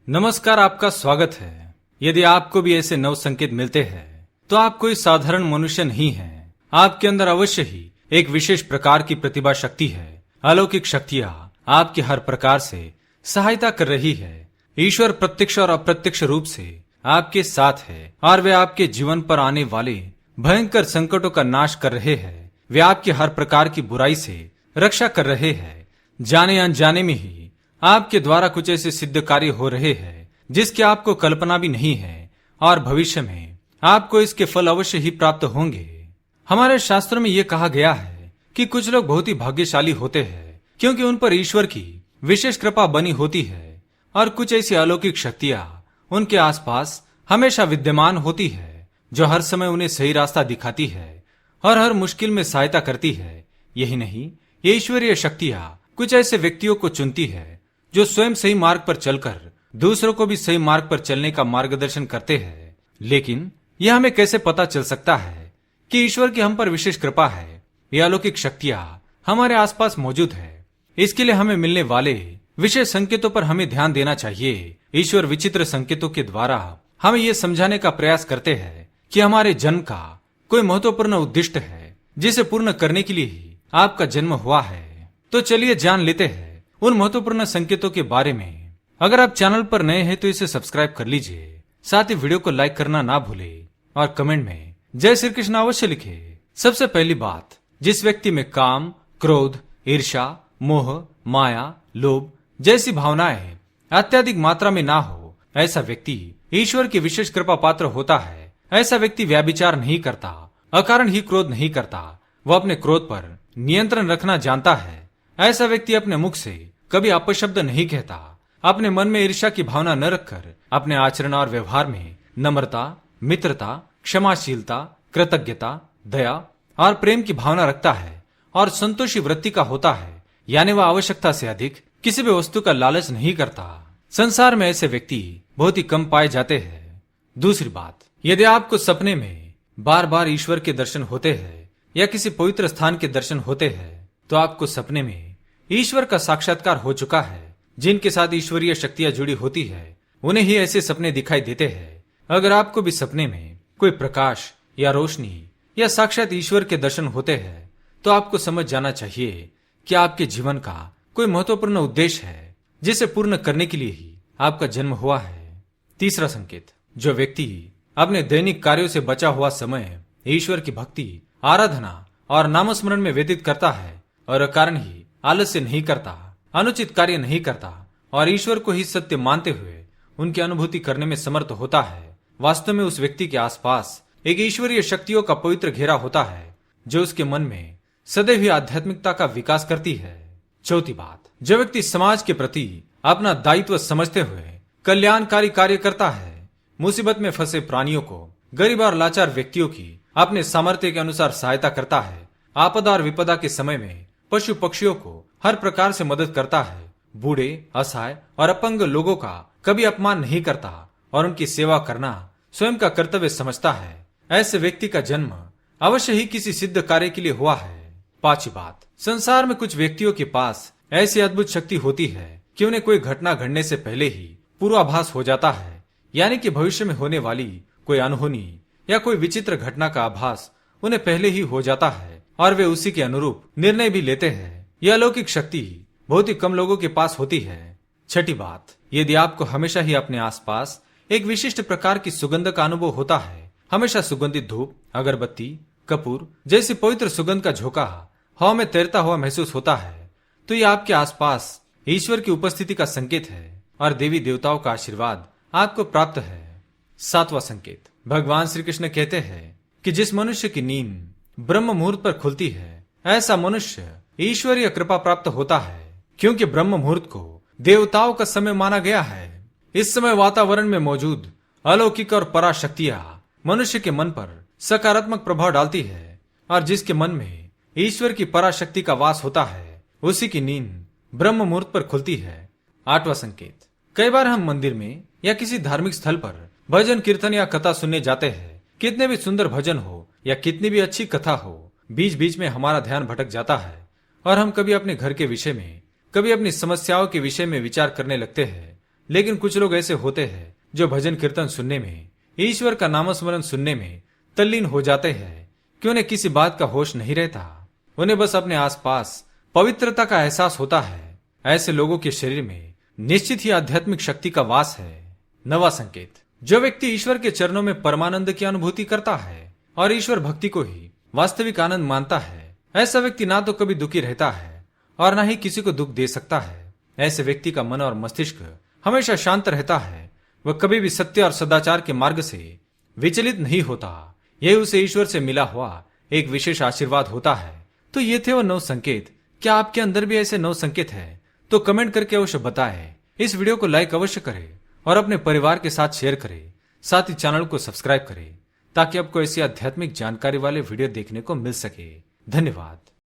नमस्कार, आपका स्वागत है। यदि आपको भी ऐसे नव संकेत मिलते हैं तो आप कोई साधारण मनुष्य नहीं हैं। आपके अंदर अवश्य ही एक विशेष प्रकार की प्रतिभा शक्ति है। अलौकिक शक्तियां आपकी हर प्रकार से सहायता कर रही है। ईश्वर प्रत्यक्ष और अप्रत्यक्ष रूप से आपके साथ है और वे आपके जीवन पर आने वाले भयंकर संकटों का नाश कर रहे हैं। वे आपकी हर प्रकार की बुराई से रक्षा कर रहे हैं। जाने अनजाने में ही आपके द्वारा कुछ ऐसे सिद्ध कार्य हो रहे हैं जिसकी आपको कल्पना भी नहीं है और भविष्य में आपको इसके फल अवश्य ही प्राप्त होंगे। हमारे शास्त्रों में यह कहा गया है कि कुछ लोग बहुत ही भाग्यशाली होते हैं क्योंकि उन पर ईश्वर की विशेष कृपा बनी होती है और कुछ ऐसी अलौकिक शक्तियां उनके आसपास हमेशा विद्यमान होती है जो हर समय उन्हें सही रास्ता दिखाती है और हर मुश्किल में सहायता करती है। यही नहीं, ये ईश्वरीय शक्तियां कुछ ऐसे व्यक्तियों को चुनती है जो स्वयं सही मार्ग पर चलकर दूसरों को भी सही मार्ग पर चलने का मार्गदर्शन करते हैं। लेकिन यह हमें कैसे पता चल सकता है कि ईश्वर की हम पर विशेष कृपा है? यह अलौकिक शक्तियां हमारे आसपास मौजूद है। इसके लिए हमें मिलने वाले विशेष संकेतों पर हमें ध्यान देना चाहिए। ईश्वर विचित्र संकेतों के द्वारा हमें यह समझाने का प्रयास करते हैं कि हमारे जन्म का कोई महत्वपूर्ण उद्दिष्ट है जिसे पूर्ण करने के लिए ही आपका जन्म हुआ है। तो चलिए जान लेते हैं उन महत्वपूर्ण संकेतों के बारे में। अगर आप चैनल पर नए हैं तो इसे सब्सक्राइब कर लीजिए। साथ ही वीडियो को लाइक करना ना भूले और कमेंट में जय श्री कृष्ण अवश्य लिखे। सबसे पहली बात, जिस व्यक्ति में काम, क्रोध, ईर्ष्या, मोह, माया, लोभ जैसी भावनाएं अत्यधिक मात्रा में ना हो, ऐसा व्यक्ति ईश्वर की विशेष कृपा पात्र होता है। ऐसा व्यक्ति व्यभिचार नहीं करता, अकारण ही क्रोध नहीं करता, वह अपने क्रोध पर नियंत्रण रखना जानता है। ऐसा व्यक्ति अपने मुख से कभी अपशब्द नहीं कहता। अपने मन में ईर्ष्या की भावना न रखकर अपने आचरण और व्यवहार में नम्रता, मित्रता, क्षमाशीलता, कृतज्ञता, दया और प्रेम की भावना रखता है और संतोषी वृत्ति का होता है, यानी वह आवश्यकता से अधिक किसी भी वस्तु का लालच नहीं करता। संसार में ऐसे व्यक्ति बहुत ही कम पाए जाते हैं। दूसरी बात, यदि आपको सपने में बार बार ईश्वर के दर्शन होते हैं या किसी पवित्र स्थान के दर्शन होते हैं तो आपको सपने में ईश्वर का साक्षात्कार हो चुका है। जिनके साथ ईश्वरीय शक्तियां जुड़ी होती है उन्हें ही ऐसे सपने दिखाई देते हैं। अगर आपको भी सपने में कोई प्रकाश या रोशनी या साक्षात ईश्वर के दर्शन होते हैं तो आपको समझ जाना चाहिए कि आपके जीवन का कोई महत्वपूर्ण उद्देश्य है जिसे पूर्ण करने के लिए ही आपका जन्म हुआ है। तीसरा संकेत, जो व्यक्ति अपने दैनिक कार्यों से बचा हुआ समय ईश्वर की भक्ति, आराधना और नामस्मरण में व्यतीत करता है और कारण ही आलस्य नहीं करता, अनुचित कार्य नहीं करता और ईश्वर को ही सत्य मानते हुए उनकी अनुभूति करने में समर्थ होता है, वास्तव में उस व्यक्ति के आसपास एक ईश्वरीय शक्तियों का पवित्र घेरा होता है जो उसके मन में सदैव ही आध्यात्मिकता का विकास करती है। चौथी बात, जो व्यक्ति समाज के प्रति अपना दायित्व समझते हुए कल्याणकारी कार्य करता है, मुसीबत में फंसे प्राणियों को, गरीब और लाचार व्यक्तियों की अपने सामर्थ्य के अनुसार सहायता करता है, आपदा और विपदा के समय में पशु पक्षियों को हर प्रकार से मदद करता है, बूढ़े, असहाय और अपंग लोगों का कभी अपमान नहीं करता और उनकी सेवा करना स्वयं का कर्तव्य समझता है, ऐसे व्यक्ति का जन्म अवश्य ही किसी सिद्ध कार्य के लिए हुआ है। पांचवी बात, संसार में कुछ व्यक्तियों के पास ऐसी अद्भुत शक्ति होती है कि उन्हें कोई घटना घटने से पहले ही पूर्वाभास हो जाता है, यानी कि भविष्य में होने वाली कोई अनहोनी या कोई विचित्र घटना का आभास उन्हें पहले ही हो जाता है और वे उसी के अनुरूप निर्णय भी लेते हैं। यह अलौकिक शक्ति बहुत ही कम लोगों के पास होती है। छठी बात, यदि आपको हमेशा ही अपने आसपास एक विशिष्ट प्रकार की सुगंध का अनुभव होता है, हमेशा सुगंधित धूप, अगरबत्ती, कपूर जैसी पवित्र सुगंध का झोंका हवा में तैरता हुआ महसूस होता है, तो यह आपके आसपास ईश्वर की उपस्थिति का संकेत है और देवी देवताओं का आशीर्वाद आपको प्राप्त है। सातवां संकेत, भगवान श्री कृष्ण कहते हैं कि जिस मनुष्य की नींद ब्रह्म मुहूर्त पर खुलती है, ऐसा मनुष्य ईश्वरीय कृपा प्राप्त होता है, क्योंकि ब्रह्म मुहूर्त को देवताओं का समय माना गया है। इस समय वातावरण में मौजूद अलौकिक और पराशक्तियां मनुष्य के मन पर सकारात्मक प्रभाव डालती है और जिसके मन में ईश्वर की पराशक्ति का वास होता है उसी की नींद ब्रह्म मुहूर्त पर खुलती है। आठवां संकेत, कई बार हम मंदिर में या किसी धार्मिक स्थल पर भजन कीर्तन या कथा सुनने जाते हैं। कितने भी सुंदर भजन हो या कितनी भी अच्छी कथा हो, बीच बीच में हमारा ध्यान भटक जाता है और हम कभी अपने घर के विषय में, कभी अपनी समस्याओं के विषय में विचार करने लगते हैं लेकिन कुछ लोग ऐसे होते हैं जो भजन कीर्तन सुनने में, ईश्वर का नामस्मरण सुनने में तल्लीन हो जाते हैं कि उन्हें किसी बात का होश नहीं रहता। उन्हें बस अपने आसपास पवित्रता का एहसास होता है। ऐसे लोगों के शरीर में निश्चित ही आध्यात्मिक शक्ति का वास है। नवा संकेत, जो व्यक्ति ईश्वर के चरणों में परमानंद की अनुभूति करता है और ईश्वर भक्ति को ही वास्तविक आनंद मानता है, ऐसा व्यक्ति ना तो कभी दुखी रहता है और ना ही किसी को दुख दे सकता है। ऐसे व्यक्ति का मन और मस्तिष्क हमेशा शांत रहता है। वह कभी भी सत्य और सदाचार के मार्ग से विचलित नहीं होता। यही उसे ईश्वर से मिला हुआ एक विशेष आशीर्वाद होता है। तो ये थे वो 9 संकेत। क्या आपके अंदर भी ऐसे 9 संकेत है? तो कमेंट करके अवश्य बताएं। इस वीडियो को लाइक अवश्य करें और अपने परिवार के साथ शेयर करें। साथ ही चैनल को सब्सक्राइब करें ताकि आपको ऐसी आध्यात्मिक जानकारी वाले वीडियो देखने को मिल सके। धन्यवाद।